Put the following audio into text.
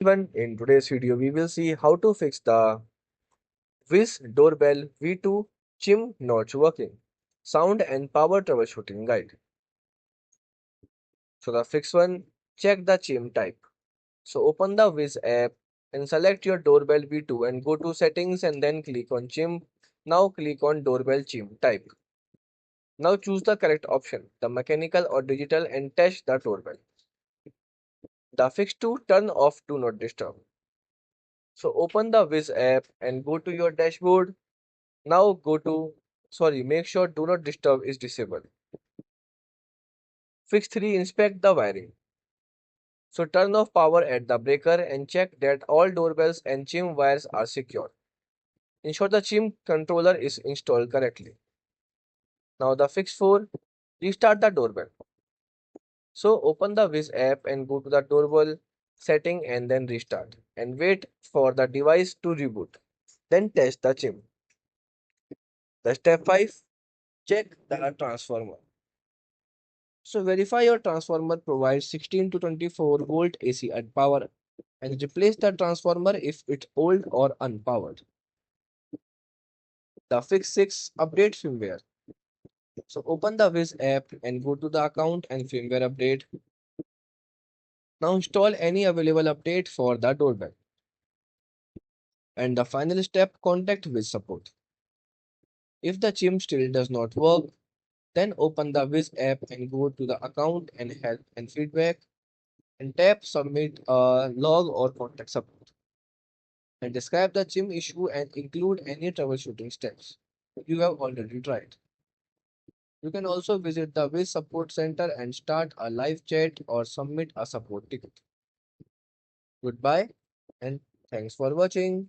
Even in today's video, we will see how to fix the Wyze Doorbell V2 Chime not working. Sound and power troubleshooting guide. So the fix one, check the Chime type. So open the Wyze app and select your doorbell V2 and go to settings and then click on Chime. Now click on doorbell Chime type. Now choose the correct option, the mechanical or digital, and test the doorbell. The fix to turn off do not disturb. So open the Wyze app and go to your dashboard. Now make sure do not disturb is disabled. Fix 3, inspect the wiring. So turn off power at the breaker and check that all doorbells and Chime wires are secure. Ensure the Chime controller is installed correctly. Now the fix 4, restart the doorbell. So open the Wyze app and go to the doorbell setting and then restart and wait for the device to reboot. Then test the Chime. The step 5, check the transformer. So verify your transformer provides 16 to 24 volt AC at power and replace the transformer if it's old or unpowered. The fix 6, update firmware. So open the Wiz app and go to the account and firmware update. Now install any available update for the doorbell. And the final step, contact Wiz support. If the Chime still does not work, then open the Wiz app and go to the account and help and feedback and tap submit a log or contact support. And describe the Chime issue and include any troubleshooting steps you have already tried. You can also visit the Wiz Support Center and start a live chat or submit a support ticket. Goodbye and thanks for watching.